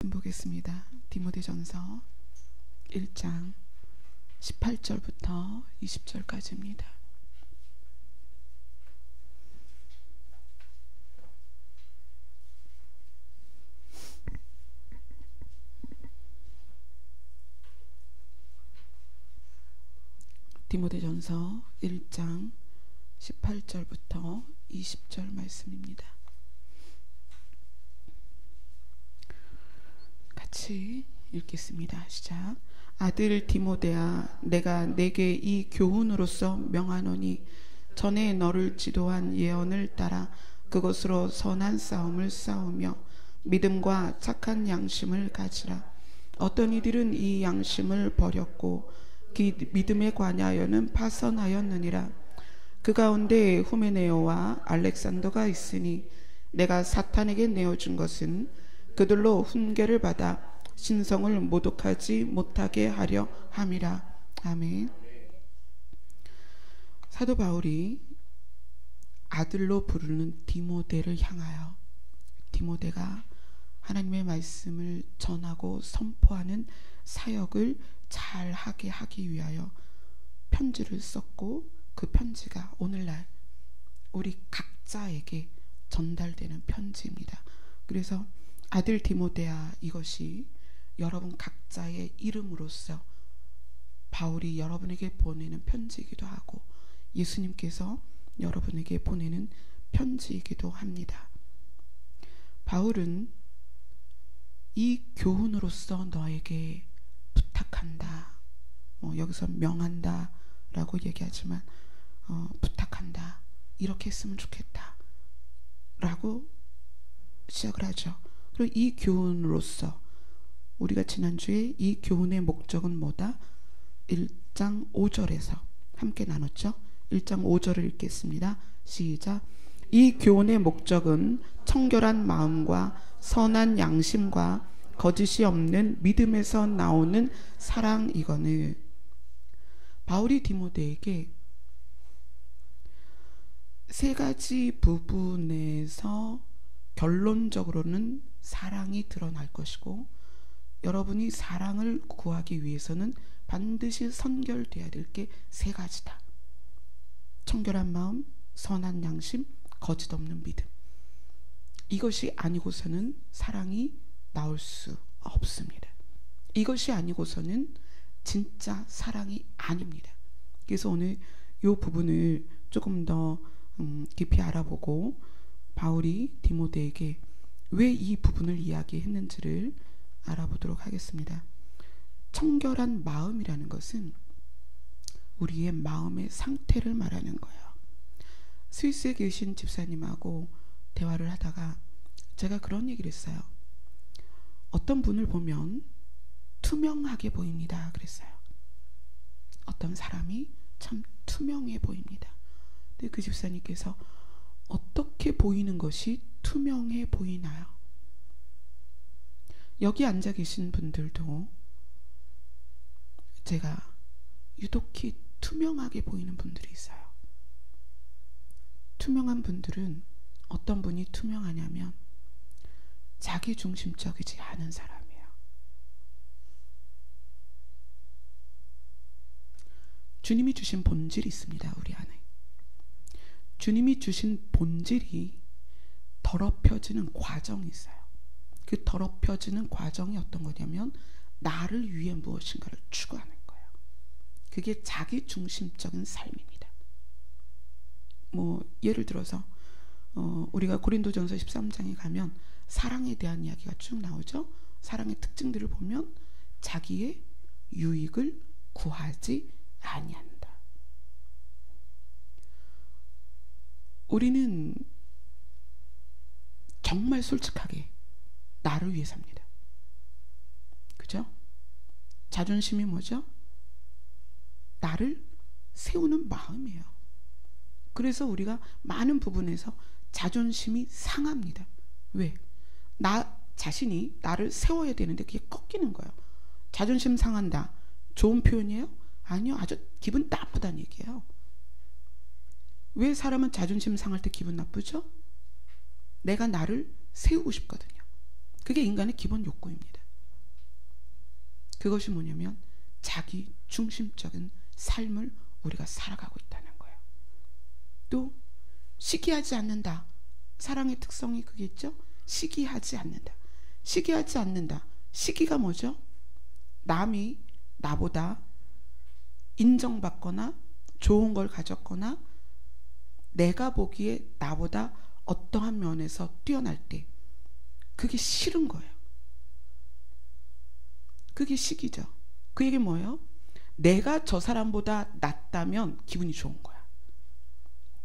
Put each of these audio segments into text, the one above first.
말씀 보겠습니다. 디모데전서 1장 18절부터 20절까지입니다. 디모데전서 1장 18절부터 20절 말씀입니다. 같이 읽겠습니다. 시작. 아들 디모데야, 내가 내게 이 교훈으로서 명하노니 전에 너를 지도한 예언을 따라 그것으로 선한 싸움을 싸우며 믿음과 착한 양심을 가지라. 어떤 이들은 이 양심을 버렸고 그 믿음에 관하여는 파선하였느니라. 그 가운데 후메네오와 알렉산더가 있으니 내가 사탄에게 내어준 것은 그들로 훈계를 받아 신성을 모독하지 못하게 하려 함이라. 아멘. 사도 바울이 아들로 부르는 디모데를 향하여 디모데가 하나님의 말씀을 전하고 선포하는 사역을 잘하게 하기 위하여 편지를 썼고, 그 편지가 오늘날 우리 각자에게 전달되는 편지입니다. 그래서 아들 디모데야, 이것이 여러분 각자의 이름으로서 바울이 여러분에게 보내는 편지이기도 하고 예수님께서 여러분에게 보내는 편지이기도 합니다. 바울은 이 교훈으로서 너에게 부탁한다, 여기서 명한다 라고 얘기하지만 부탁한다, 이렇게 했으면 좋겠다 라고 시작을 하죠. 그리고 이 교훈으로서 우리가 지난주에 이 교훈의 목적은 뭐다? 1장 5절에서 함께 나눴죠. 1장 5절을 읽겠습니다. 시작. 이 교훈의 목적은 청결한 마음과 선한 양심과 거짓이 없는 믿음에서 나오는 사랑이거늘. 바울이 디모데에게 세 가지 부분에서 결론적으로는 사랑이 드러날 것이고, 여러분이 사랑을 구하기 위해서는 반드시 선결되어야 될 게 세 가지다. 청결한 마음, 선한 양심, 거짓 없는 믿음. 이것이 아니고서는 사랑이 나올 수 없습니다. 이것이 아니고서는 진짜 사랑이 아닙니다. 그래서 오늘 이 부분을 조금 더 깊이 알아보고 바울이 디모데에게 왜 이 부분을 이야기했는지를 알아보도록 하겠습니다. 청결한 마음이라는 것은 우리의 마음의 상태를 말하는 거예요. 스위스에 계신 집사님하고 대화를 하다가 제가 그런 얘기를 했어요. 어떤 분을 보면 투명하게 보입니다 그랬어요. 어떤 사람이 참 투명해 보입니다. 근데 그 집사님께서 어떻게 보이는 것이 투명해 보이나요? 여기 앉아 계신 분들도 제가 유독히 투명하게 보이는 분들이 있어요. 투명한 분들은 어떤 분이 투명하냐면 자기중심적이지 않은 사람이에요. 주님이 주신 본질이 있습니다. 우리 안에 주님이 주신 본질이 더럽혀지는 과정이 있어요. 그 더럽혀지는 과정이 어떤 거냐면 나를 위해 무엇인가를 추구하는 거예요. 그게 자기중심적인 삶입니다. 예를 들어서 우리가 고린도전서 13장에 가면 사랑에 대한 이야기가 쭉 나오죠. 사랑의 특징들을 보면 자기의 유익을 구하지 아니한다. 우리는 정말 솔직하게 나를 위해 삽니다. 그죠? 자존심이 뭐죠? 나를 세우는 마음이에요. 그래서 우리가 많은 부분에서 자존심이 상합니다. 왜? 나 자신이 나를 세워야 되는데 그게 꺾이는 거예요. 자존심 상한다. 좋은 표현이에요? 아니요. 아주 기분 나쁘다는 얘기예요. 왜 사람은 자존심 상할 때 기분 나쁘죠? 내가 나를 세우고 싶거든요. 그게 인간의 기본 욕구입니다. 그것이 뭐냐면 자기 중심적인 삶을 우리가 살아가고 있다는 거예요. 또 시기하지 않는다. 사랑의 특성이 그게 있죠. 시기하지 않는다. 시기하지 않는다. 시기가 뭐죠? 남이 나보다 인정받거나 좋은 걸 가졌거나 내가 보기에 나보다 어떠한 면에서 뛰어날 때 그게 싫은 거예요. 그게 시기죠. 그 얘기 뭐예요? 내가 저 사람보다 낫다면 기분이 좋은 거야.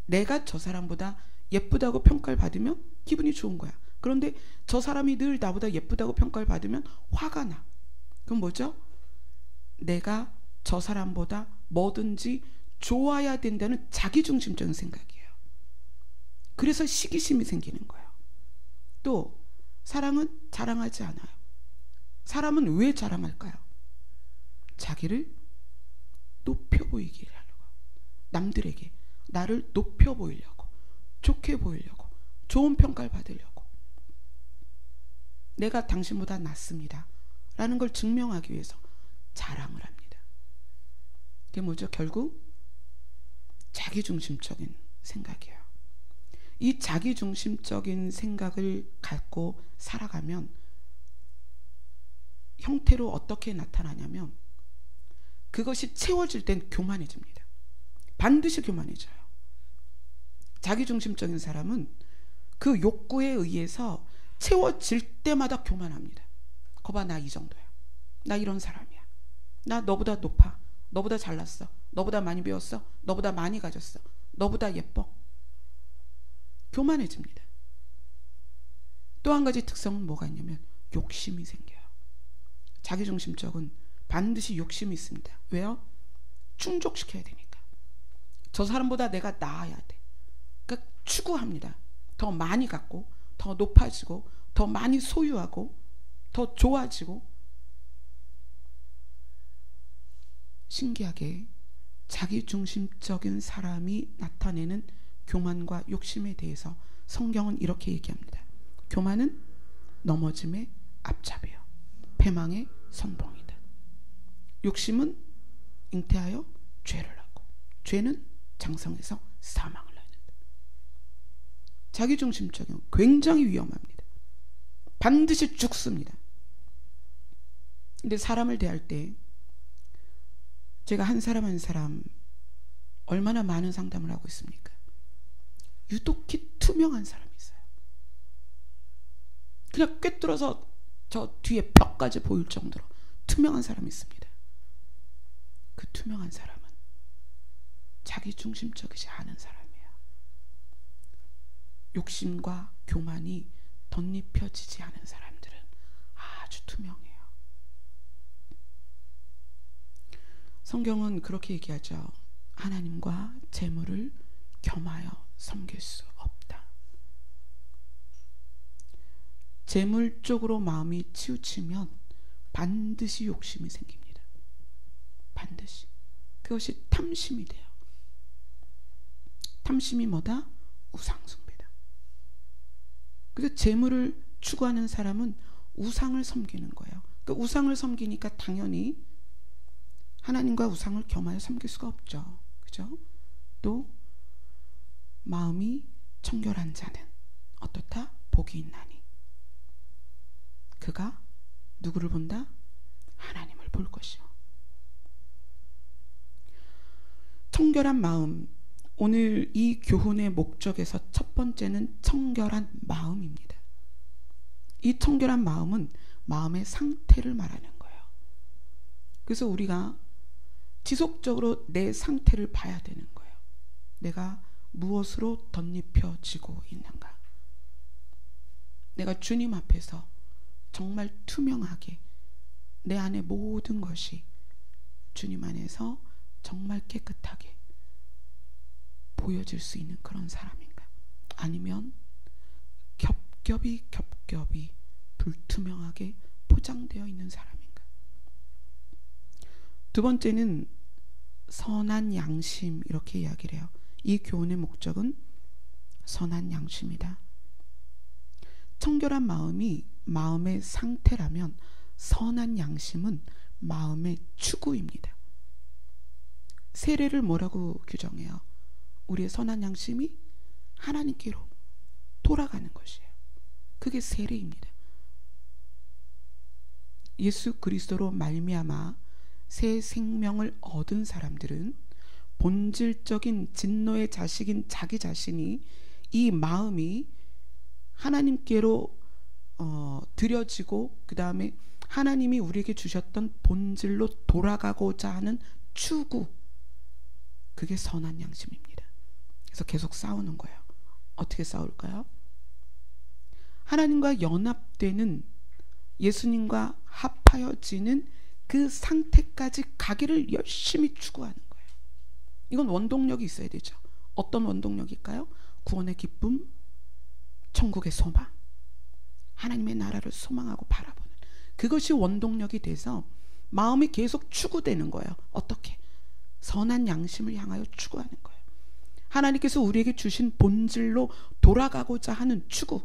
내가 저 사람보다 예쁘다고 평가를 받으면 기분이 좋은 거야. 그런데 저 사람이 늘 나보다 예쁘다고 평가를 받으면 화가 나. 그럼 뭐죠? 내가 저 사람보다 뭐든지 좋아야 된다는 자기중심적인 생각이에요. 그래서 시기심이 생기는 거예요. 또 사랑은 자랑하지 않아요. 사람은 왜 자랑할까요? 자기를 높여 보이게 하려고. 남들에게 나를 높여 보이려고, 좋게 보이려고, 좋은 평가를 받으려고. 내가 당신보다 낫습니다 라는 걸 증명하기 위해서 자랑을 합니다. 그게 뭐죠? 결국 자기중심적인 생각이에요. 이 자기중심적인 생각을 갖고 살아가면 형태로 어떻게 나타나냐면 그것이 채워질 땐 교만해집니다. 반드시 교만해져요. 자기중심적인 사람은 그 욕구에 의해서 채워질 때마다 교만합니다. 거봐, 나 이 정도야. 나 이런 사람이야. 나 너보다 높아. 너보다 잘났어. 너보다 많이 배웠어. 너보다 많이 가졌어. 너보다 예뻐. 교만해집니다. 또 한 가지 특성은 뭐가 있냐면 욕심이 생겨요. 자기중심적은 반드시 욕심이 있습니다. 왜요? 충족시켜야 되니까. 저 사람보다 내가 나아야 돼. 그러니까 추구합니다. 더 많이 갖고, 더 높아지고, 더 많이 소유하고, 더 좋아지고. 신기하게 자기중심적인 사람이 나타내는 교만과 욕심에 대해서 성경은 이렇게 얘기합니다. 교만은 넘어짐의 앞잡이요, 패망의 선봉이다. 욕심은 잉태하여 죄를 낳고, 죄는 장성해서 사망을 낳는다. 자기중심적인 굉장히 위험합니다. 반드시 죽습니다. 근데 사람을 대할 때 제가 한 사람 한 사람 얼마나 많은 상담을 하고 있습니까? 유독히 투명한 사람이 있어요. 그냥 꿰뚫어서 저 뒤에 뼈까지 보일 정도로 투명한 사람이 있습니다. 그 투명한 사람은 자기중심적이지 않은 사람이에요. 욕심과 교만이 덧입혀지지 않은 사람들은 아주 투명해요. 성경은 그렇게 얘기하죠. 하나님과 재물을 겸하여 섬길 수 없다. 재물 쪽으로 마음이 치우치면 반드시 욕심이 생깁니다. 반드시. 그것이 탐심이 돼요. 탐심이 뭐다? 우상숭배다. 그래서 재물을 추구하는 사람은 우상을 섬기는 거예요. 그 우상을 섬기니까 당연히 하나님과 우상을 겸하여 섬길 수가 없죠. 그죠? 또 마음이 청결한 자는 어떻다? 복이 있나니 그가 누구를 본다? 하나님을 볼 것이요. 청결한 마음. 오늘 이 교훈의 목적에서 첫 번째는 청결한 마음입니다. 이 청결한 마음은 마음의 상태를 말하는 거예요. 그래서 우리가 지속적으로 내 상태를 봐야 되는 거예요. 내가 무엇으로 덧입혀지고 있는가? 내가 주님 앞에서 정말 투명하게 내 안의 모든 것이 주님 안에서 정말 깨끗하게 보여질 수 있는 그런 사람인가? 아니면 겹겹이 불투명하게 포장되어 있는 사람인가? 두 번째는 선한 양심, 이렇게 이야기를 해요. 이 교훈의 목적은 선한 양심이다. 청결한 마음이 마음의 상태라면 선한 양심은 마음의 추구입니다. 세례를 뭐라고 규정해요? 우리의 선한 양심이 하나님께로 돌아가는 것이에요. 그게 세례입니다. 예수 그리스도로 말미암아 새 생명을 얻은 사람들은 본질적인 진노의 자식인 자기 자신이, 이 마음이 하나님께로 드려지고 그 다음에 하나님이 우리에게 주셨던 본질로 돌아가고자 하는 추구, 그게 선한 양심입니다. 그래서 계속 싸우는 거예요. 어떻게 싸울까요? 하나님과 연합되는, 예수님과 합하여지는 그 상태까지 가기를 열심히 추구하는 거예요. 이건 원동력이 있어야 되죠. 어떤 원동력일까요? 구원의 기쁨, 천국의 소망, 하나님의 나라를 소망하고 바라보는, 그것이 원동력이 돼서 마음이 계속 추구되는 거예요. 어떻게? 선한 양심을 향하여 추구하는 거예요. 하나님께서 우리에게 주신 본질로 돌아가고자 하는 추구,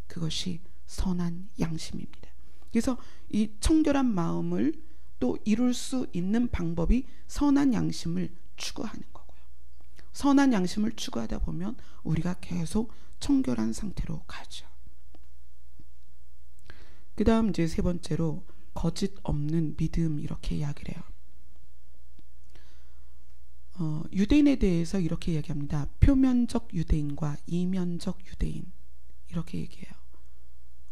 그것이 선한 양심입니다. 그래서 이 청결한 마음을 또 이룰 수 있는 방법이 선한 양심을 추구하는 거고요. 선한 양심을 추구하다 보면 우리가 계속 청결한 상태로 가죠. 그 다음 이제 세 번째로 거짓 없는 믿음, 이렇게 이야기를 해요. 유대인에 대해서 이렇게 얘기합니다. 표면적 유대인과 이면적 유대인, 이렇게 얘기해요.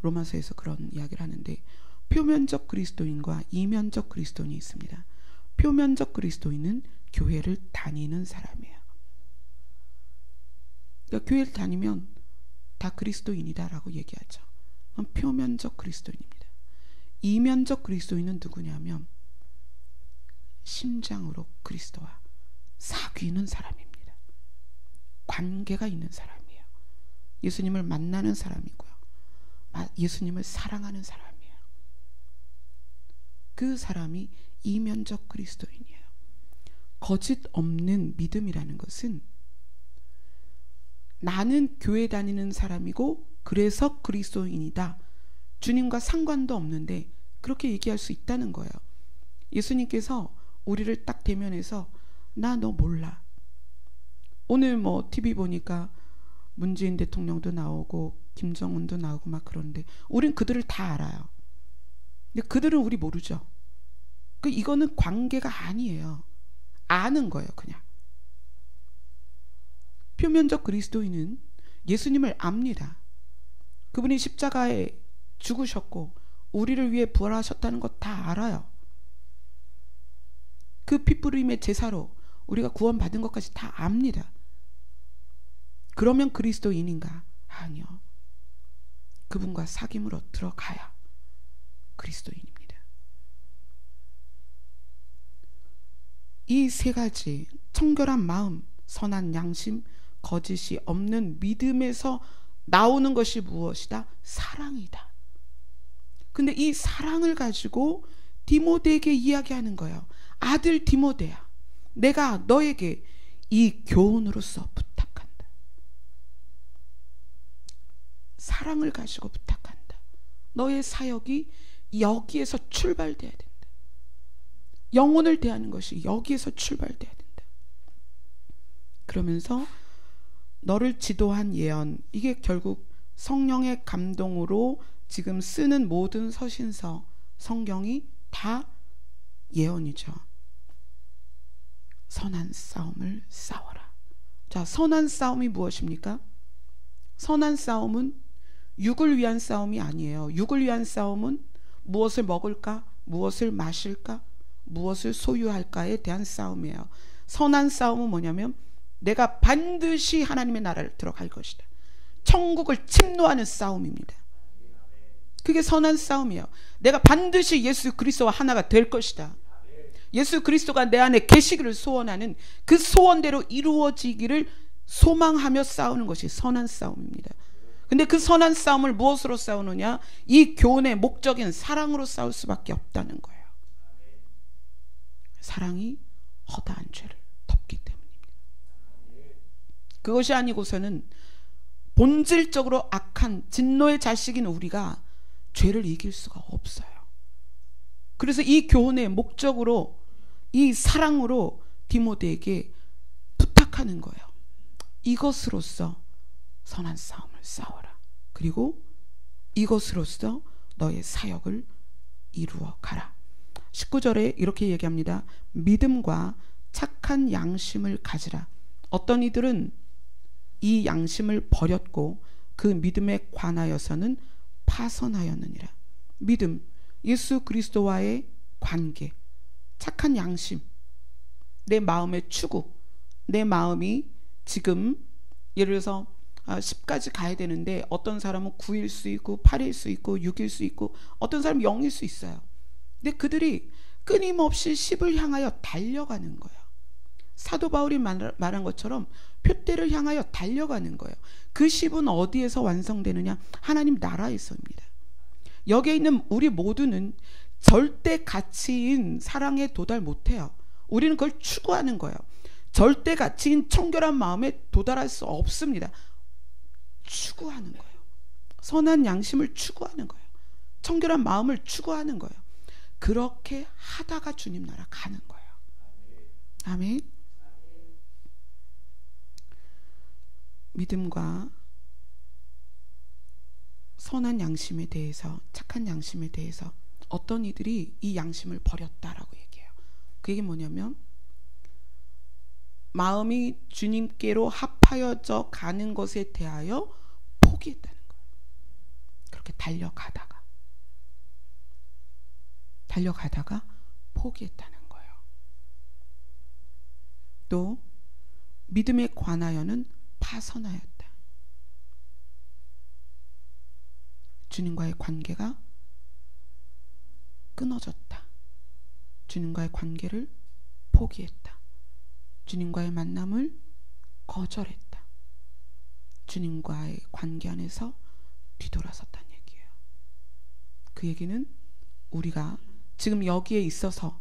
로마서에서 그런 이야기를 하는데, 표면적 그리스도인과 이면적 그리스도인이 있습니다. 표면적 그리스도인은 교회를 다니는 사람이에요. 그러니까 교회를 다니면 다 그리스도인이다라고 얘기하죠. 그럼 표면적 그리스도인입니다. 이면적 그리스도인은 누구냐면 심장으로 그리스도와 사귀는 사람입니다. 관계가 있는 사람이에요. 예수님을 만나는 사람이고요. 예수님을 사랑하는 사람이에요. 그 사람이 이면적 그리스도인이에요. 거짓 없는 믿음이라는 것은 나는 교회 다니는 사람이고 그래서 그리스도인이다, 주님과 상관도 없는데 그렇게 얘기할 수 있다는 거예요. 예수님께서 우리를 딱 대면해서 나 너 몰라. 오늘 뭐 TV 보니까 문재인 대통령도 나오고 김정은도 나오고 막 그러는데 우린 그들을 다 알아요. 근데 그들은 우리 모르죠. 이거는 관계가 아니에요. 아는 거예요, 그냥. 표면적 그리스도인은 예수님을 압니다. 그분이 십자가에 죽으셨고 우리를 위해 부활하셨다는 것 다 알아요. 그 피뿌림의 제사로 우리가 구원받은 것까지 다 압니다. 그러면 그리스도인인가? 아니요. 그분과 사귐으로 들어가야 그리스도인입니다. 이 세 가지, 청결한 마음, 선한 양심, 거짓이 없는 믿음에서 나오는 것이 무엇이다? 사랑이다. 근데 이 사랑을 가지고 디모데에게 이야기하는 거예요. 아들 디모데야, 내가 너에게 이 교훈으로서 부탁한다. 사랑을 가지고 부탁한다. 너의 사역이 여기에서 출발돼야 된다. 영혼을 대하는 것이 여기에서 출발돼야 된다. 그러면서 너를 지도한 예언, 이게 결국 성령의 감동으로 지금 쓰는 모든 서신서, 성경이 다 예언이죠. 선한 싸움을 싸워라. 자, 선한 싸움이 무엇입니까? 선한 싸움은 육을 위한 싸움이 아니에요. 육을 위한 싸움은 무엇을 먹을까? 무엇을 마실까? 무엇을 소유할까에 대한 싸움이에요. 선한 싸움은 뭐냐면 내가 반드시 하나님의 나라를 들어갈 것이다. 천국을 침노하는 싸움입니다. 그게 선한 싸움이에요. 내가 반드시 예수 그리스도와 하나가 될 것이다. 예수 그리스도가 내 안에 계시기를 소원하는 그 소원대로 이루어지기를 소망하며 싸우는 것이 선한 싸움입니다. 근데 그 선한 싸움을 무엇으로 싸우느냐? 이 교훈의 목적인 사랑으로 싸울 수밖에 없다는 거예요. 사랑이 허다한 죄를 덮기 때문입니다. 그것이 아니고서는 본질적으로 악한 진노의 자식인 우리가 죄를 이길 수가 없어요. 그래서 이 교훈의 목적으로 이 사랑으로 디모데에게 부탁하는 거예요. 이것으로써 선한 싸움을 싸워라. 그리고 이것으로써 너의 사역을 이루어 가라. 19절에 이렇게 얘기합니다. 믿음과 착한 양심을 가지라. 어떤 이들은 이 양심을 버렸고 그 믿음에 관하여서는 파선하였느니라. 믿음, 예수 그리스도와의 관계, 착한 양심, 내 마음의 추구, 내 마음이 지금 예를 들어서 10까지 가야 되는데 어떤 사람은 9일 수 있고 8일 수 있고 6일 수 있고 어떤 사람은 0일 수 있어요. 근데 그들이 끊임없이 10을 향하여 달려가는 거예요. 사도 바울이 말한 것처럼 표대를 향하여 달려가는 거예요. 그 10은 어디에서 완성되느냐? 하나님 나라에서입니다. 여기에 있는 우리 모두는 절대 가치인 사랑에 도달 못해요. 우리는 그걸 추구하는 거예요. 절대 가치인 청결한 마음에 도달할 수 없습니다. 추구하는 거예요. 선한 양심을 추구하는 거예요. 청결한 마음을 추구하는 거예요. 그렇게 하다가 주님 나라 가는 거예요. 아멘. 믿음과 선한 양심에 대해서, 착한 양심에 대해서 어떤 이들이 이 양심을 버렸다라고 얘기해요. 그게 뭐냐면 마음이 주님께로 합하여져 가는 것에 대하여 포기했다는 거예요. 그렇게 달려가다가 포기했다는 거예요. 또 믿음에 관하여는 파선하였다. 주님과의 관계가 끊어졌다. 주님과의 관계를 포기했다. 주님과의 만남을 거절했다. 주님과의 관계 안에서 뒤돌아섰다는 얘기예요. 그 얘기는 우리가 지금 여기에 있어서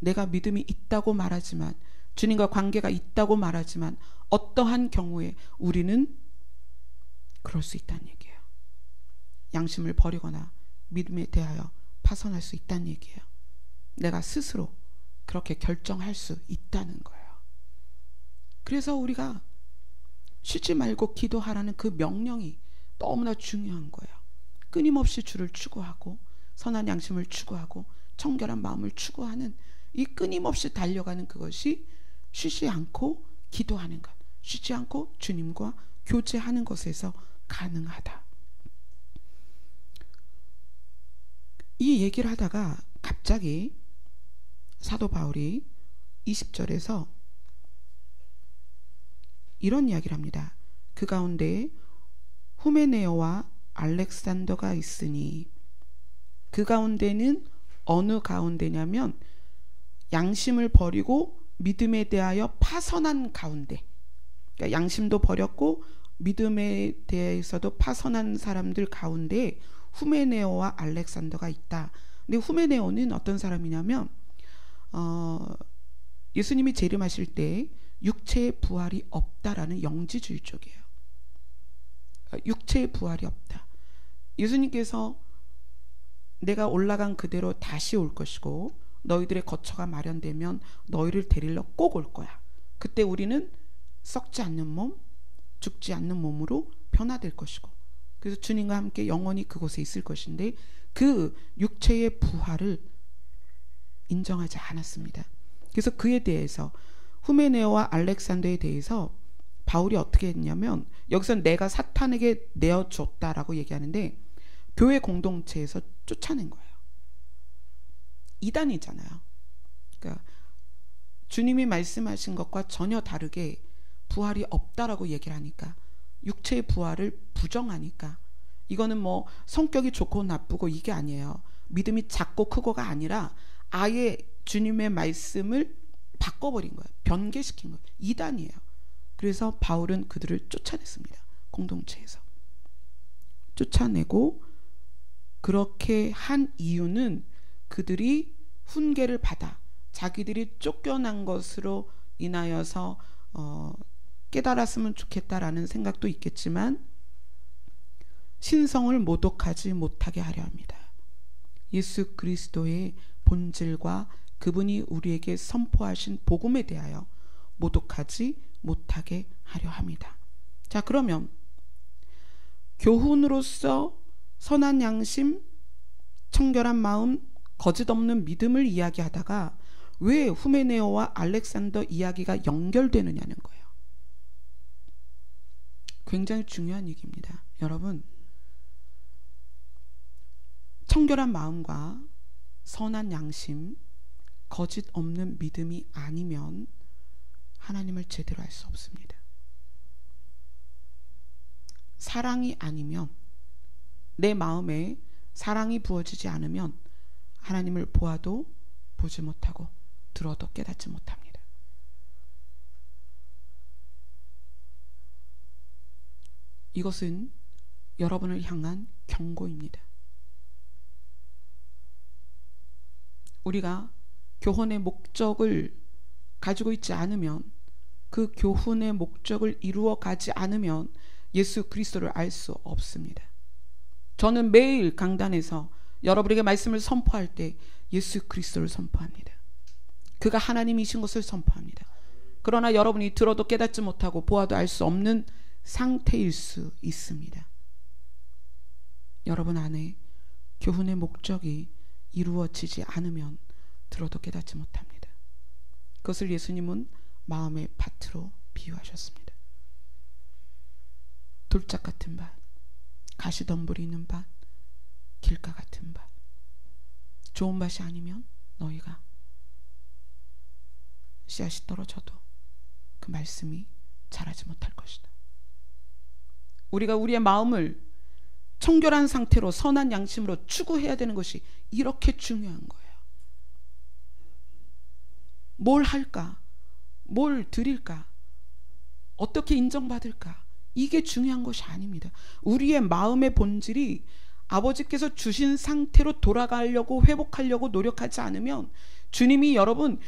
내가 믿음이 있다고 말하지만, 주님과 관계가 있다고 말하지만 어떠한 경우에 우리는 그럴 수 있다는 얘기예요. 양심을 버리거나 믿음에 대하여 파선할 수 있다는 얘기예요. 내가 스스로 그렇게 결정할 수 있다는 거예요. 그래서 우리가 쉬지 말고 기도하라는 그 명령이 너무나 중요한 거예요. 끊임없이 주를 추구하고 선한 양심을 추구하고 청결한 마음을 추구하는 이 끊임없이 달려가는 그것이 쉬지 않고 기도하는 것, 쉬지 않고 주님과 교제하는 것에서 가능하다. 이 얘기를 하다가 갑자기 사도 바울이 20절에서 이런 이야기를 합니다. 그 가운데 후메네오와 알렉산더가 있으니, 그 가운데는 어느 가운데냐면 양심을 버리고 믿음에 대하여 파선한 가운데, 그러니까 양심도 버렸고 믿음에 대해서도 파선한 사람들 가운데 후메네오와 알렉산더가 있다. 근데 후메네오는 어떤 사람이냐면 예수님이 재림하실 때 육체의 부활이 없다라는 영지주의 쪽이에요. 육체의 부활이 없다. 예수님께서 내가 올라간 그대로 다시 올 것이고 너희들의 거처가 마련되면 너희를 데리러 꼭 올 거야. 그때 우리는 썩지 않는 몸, 죽지 않는 몸으로 변화될 것이고, 그래서 주님과 함께 영원히 그곳에 있을 것인데 그 육체의 부활을 인정하지 않았습니다. 그래서 그에 대해서 후메네오와 알렉산더에 대해서 바울이 어떻게 했냐면, 여기서 내가 사탄에게 내어줬다라고 얘기하는데 교회 공동체에서 쫓아낸 거예요. 이단이잖아요. 그러니까 주님이 말씀하신 것과 전혀 다르게 부활이 없다라고 얘기를 하니까, 육체의 부활을 부정하니까, 이거는 뭐 성격이 좋고 나쁘고 이게 아니에요. 믿음이 작고 크고가 아니라 아예 주님의 말씀을 바꿔버린 거예요. 변개시킨 거예요. 이단이에요. 그래서 바울은 그들을 쫓아냈습니다. 공동체에서 쫓아내고, 그렇게 한 이유는 그들이 훈계를 받아 자기들이 쫓겨난 것으로 인하여서 깨달았으면 좋겠다라는 생각도 있겠지만, 신성을 모독하지 못하게 하려 합니다. 예수 그리스도의 본질과 그분이 우리에게 선포하신 복음에 대하여 모독하지 못하게 하려 합니다. 자, 그러면 교훈으로서 선한 양심, 청결한 마음, 거짓 없는 믿음을 이야기하다가 왜 후메네오와 알렉산더 이야기가 연결되느냐는 거예요. 굉장히 중요한 얘기입니다. 여러분, 청결한 마음과 선한 양심, 거짓 없는 믿음이 아니면 하나님을 제대로 알 수 없습니다. 사랑이 아니면, 내 마음에 사랑이 부어지지 않으면 하나님을 보아도 보지 못하고 들어도 깨닫지 못합니다. 이것은 여러분을 향한 경고입니다. 우리가 교훈의 목적을 가지고 있지 않으면, 그 교훈의 목적을 이루어 가지 않으면 예수 그리스도를 알 수 없습니다. 저는 매일 강단에서 여러분에게 말씀을 선포할 때 예수 그리스도를 선포합니다. 그가 하나님이신 것을 선포합니다. 그러나 여러분이 들어도 깨닫지 못하고 보아도 알 수 없는 상태일 수 있습니다. 여러분 안에 교훈의 목적이 이루어지지 않으면 들어도 깨닫지 못합니다. 그것을 예수님은 마음의 밭으로 비유하셨습니다. 돌짝 같은 밭, 가시덤불이 있는 밭, 길가 같은 밭. 좋은 밭이 아니면 너희가 씨앗이 떨어져도 그 말씀이 자라지 못할 것이다. 우리가 우리의 마음을 청결한 상태로 선한 양심으로 추구해야 되는 것이 이렇게 중요한 거예요. 뭘 할까? 뭘 드릴까? 어떻게 인정받을까? 이게 중요한 것이 아닙니다. 우리의 마음의 본질이 아버지께서 주신 상태로 돌아가려고 회복하려고 노력하지 않으면 주님이 여러분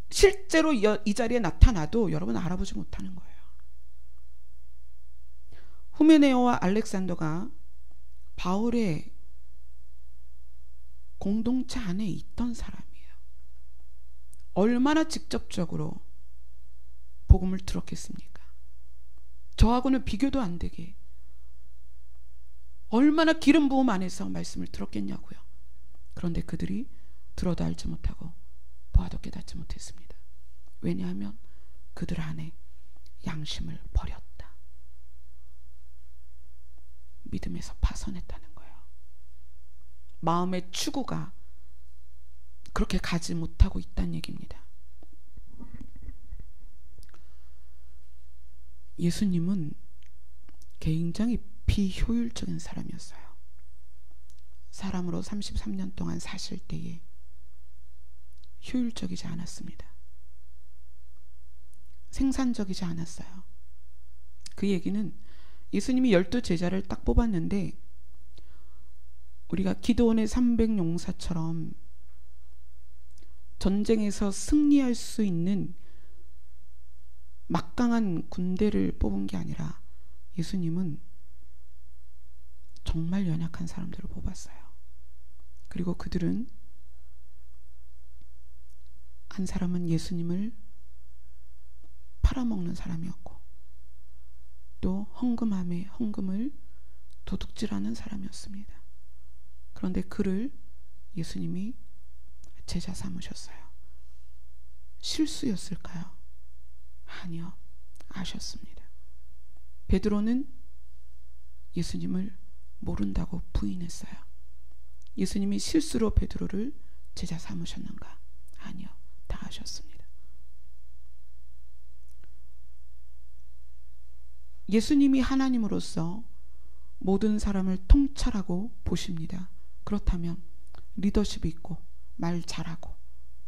실제로 이 자리에 나타나도 여러분 알아보지 못하는 거예요. 후메네오와 알렉산더가 바울의 공동체 안에 있던 사람이에요. 얼마나 직접적으로 복음을 들었겠습니까? 저하고는 비교도 안 되게 얼마나 기름 부음 안에서 말씀을 들었겠냐고요. 그런데 그들이 들어도 알지 못하고 보아도 깨닫지 못했습니다. 왜냐하면 그들 안에 양심을 버렸다. 믿음에서 파선했다는 거예요. 마음의 추구가 그렇게 가지 못하고 있다는 얘기입니다. 예수님은 굉장히 비효율적인 사람이었어요. 사람으로 33년 동안 사실 때에 효율적이지 않았습니다. 생산적이지 않았어요. 그 얘기는 예수님이 12제자를 딱 뽑았는데 우리가 기드온의 300용사처럼 전쟁에서 승리할 수 있는 막강한 군대를 뽑은 게 아니라 예수님은 정말 연약한 사람들을 뽑았어요. 그리고 그들은 한 사람은 예수님을 팔아먹는 사람이었고 또 헌금함에 헌금을 도둑질하는 사람이었습니다. 그런데 그를 예수님이 제자 삼으셨어요. 실수였을까요? 아니요, 아셨습니다. 베드로는 예수님을 모른다고 부인했어요. 예수님이 실수로 베드로를 제자 삼으셨는가? 아니요, 다 아셨습니다. 예수님이 하나님으로서 모든 사람을 통찰하고 보십니다. 그렇다면 리더십이 있고 말 잘하고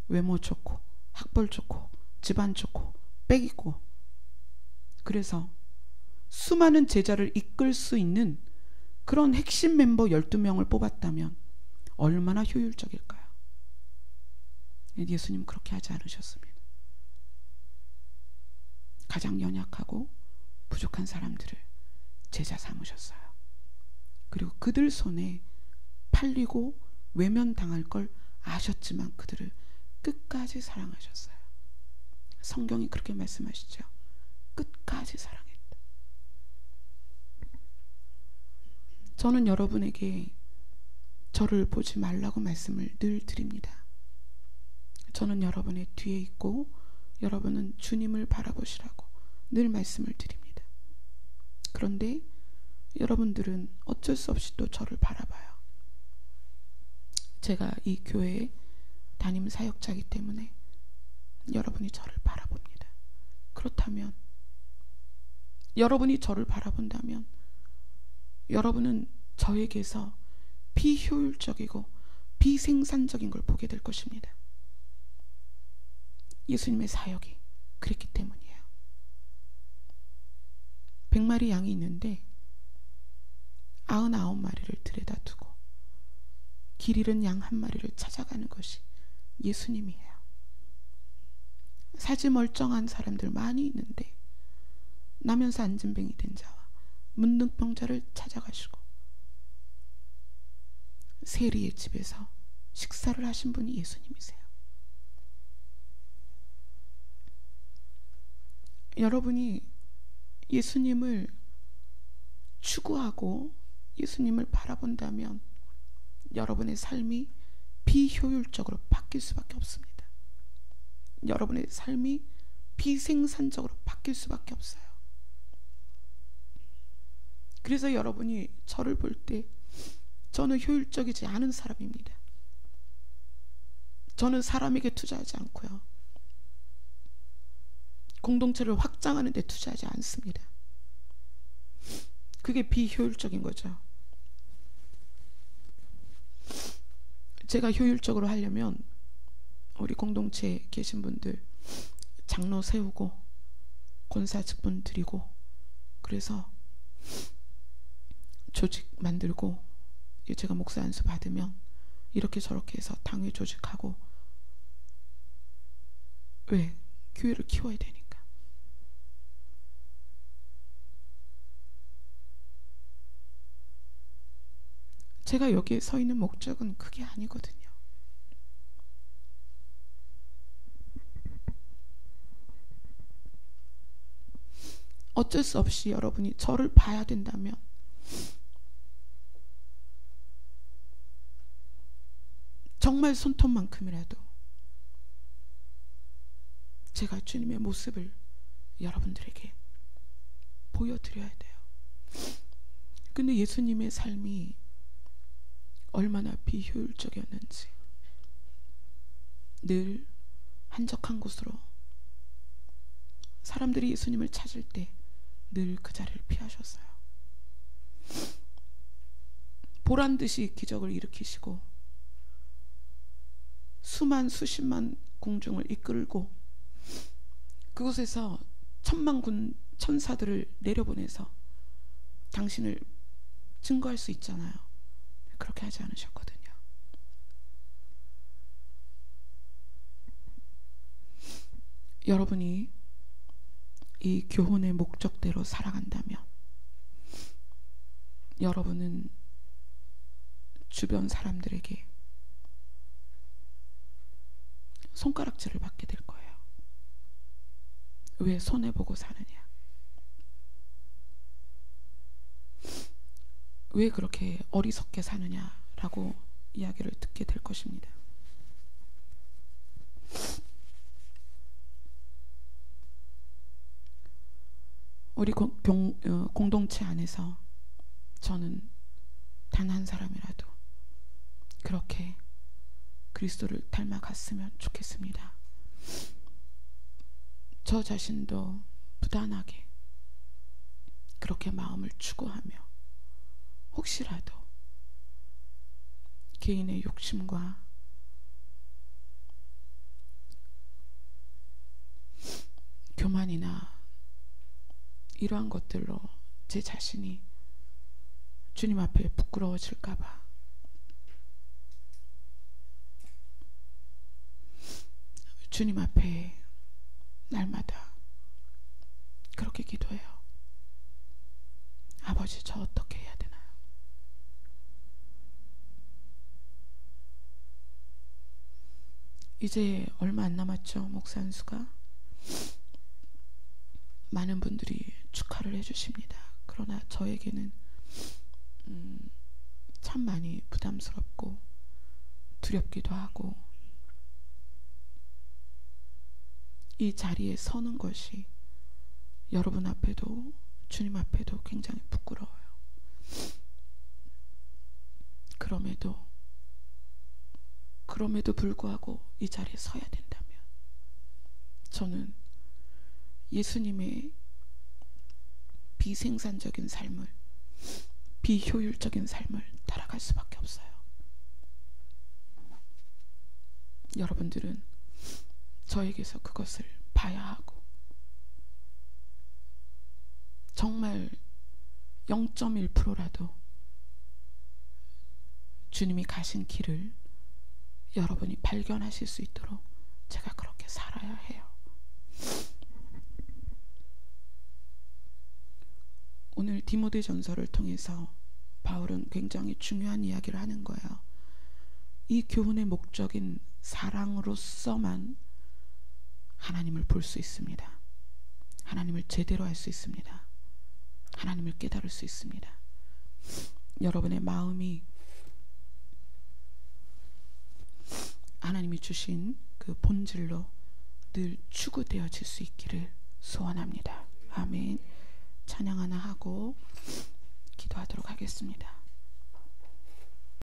외모 좋고 학벌 좋고 집안 좋고 빽 있고 그래서 수많은 제자를 이끌 수 있는 그런 핵심 멤버 12명을 뽑았다면 얼마나 효율적일까요? 예수님 그렇게 하지 않으셨습니다. 가장 연약하고 부족한 사람들을 제자 삼으셨어요. 그리고 그들 손에 팔리고 외면당할 걸 아셨지만 그들을 끝까지 사랑하셨어요. 성경이 그렇게 말씀하시죠. 끝까지 사랑했다. 저는 여러분에게 저를 보지 말라고 말씀을 늘 드립니다. 저는 여러분의 뒤에 있고 여러분은 주님을 바라보시라고 늘 말씀을 드립니다. 그런데 여러분들은 어쩔 수 없이 또 저를 바라봐요. 제가 이 교회에 담임 사역자이기 때문에 여러분이 저를 바라봅니다. 그렇다면 여러분이 저를 바라본다면 여러분은 저에게서 비효율적이고 비생산적인 걸 보게 될 것입니다. 예수님의 사역이 그랬기 때문이에요. 100마리 양이 있는데 99마리를 들여다 두고 길 잃은 양 한 마리를 찾아가는 것이 예수님이에요. 사지 멀쩡한 사람들 많이 있는데 나면서 안진뱅이 된 자와 문둥병자를 찾아가시고 세리의 집에서 식사를 하신 분이 예수님이세요. 여러분이 예수님을 추구하고 예수님을 바라본다면 여러분의 삶이 비효율적으로 바뀔 수밖에 없습니다. 여러분의 삶이 비생산적으로 바뀔 수밖에 없어요. 그래서 여러분이 저를 볼 때 저는 효율적이지 않은 사람입니다. 저는 사람에게 투자하지 않고요. 공동체를 확장하는 데 투자하지 않습니다. 그게 비효율적인 거죠. 제가 효율적으로 하려면 우리 공동체에 계신 분들 장로 세우고 권사 직분 드리고 그래서 조직 만들고 제가 목사 안수 받으면 이렇게 저렇게 해서 당회 조직하고 왜? 교회를 키워야 되니까. 제가 여기에 서 있는 목적은 그게 아니거든요. 어쩔 수 없이 여러분이 저를 봐야 된다면 정말 손톱만큼이라도 제가 주님의 모습을 여러분들에게 보여드려야 돼요. 근데 예수님의 삶이 얼마나 비효율적이었는지 늘 한적한 곳으로 사람들이 예수님을 찾을 때 늘 그 자리를 피하셨어요. 보란듯이 기적을 일으키시고 수만 수십만 공중을 이끌고 그곳에서 천만군 천사들을 내려보내서 당신을 증거할 수 있잖아요. 그렇게 하지 않으셨거든요. 여러분이 이 교훈의 목적대로 살아간다면 여러분은 주변 사람들에게 손가락질을 받게 될 거예요. 왜 손해보고 사느냐? 왜 그렇게 어리석게 사느냐라고 이야기를 듣게 될 것입니다. 우리 공동체 안에서 저는 단 한 사람이라도 그렇게 그리스도를 닮아갔으면 좋겠습니다. 저 자신도 부단하게 그렇게 마음을 추구하며 혹시라도 개인의 욕심과 교만이나 이러한 것들로 제 자신이 주님 앞에 부끄러워질까봐 주님 앞에 날마다 그렇게 기도해요. 아버지, 저 어떻게 해야 되나요? 이제 얼마 안 남았죠. 목사 안수가. 많은 분들이 축하를 해주십니다. 그러나 저에게는 참 많이 부담스럽고 두렵기도 하고, 이 자리에 서는 것이 여러분 앞에도 주님 앞에도 굉장히 부끄러워요. 그럼에도 불구하고 이 자리에 서야 된다면 저는 예수님의 비생산적인 삶을, 비효율적인 삶을 따라갈 수밖에 없어요. 여러분들은 저에게서 그것을 봐야 하고, 정말 0.1%라도 주님이 가신 길을 여러분이 발견하실 수 있도록 제가 그렇게 살아야 해요. 오늘 디모데전서를 통해서 바울은 굉장히 중요한 이야기를 하는 거예요. 이 교훈의 목적인 사랑으로서만 하나님을 볼 수 있습니다. 하나님을 제대로 알 수 있습니다. 하나님을 깨달을 수 있습니다. 여러분의 마음이 하나님이 주신 그 본질로 늘 추구되어질 수 있기를 소원합니다. 아멘. 찬양 하나 하고 기도하도록 하겠습니다.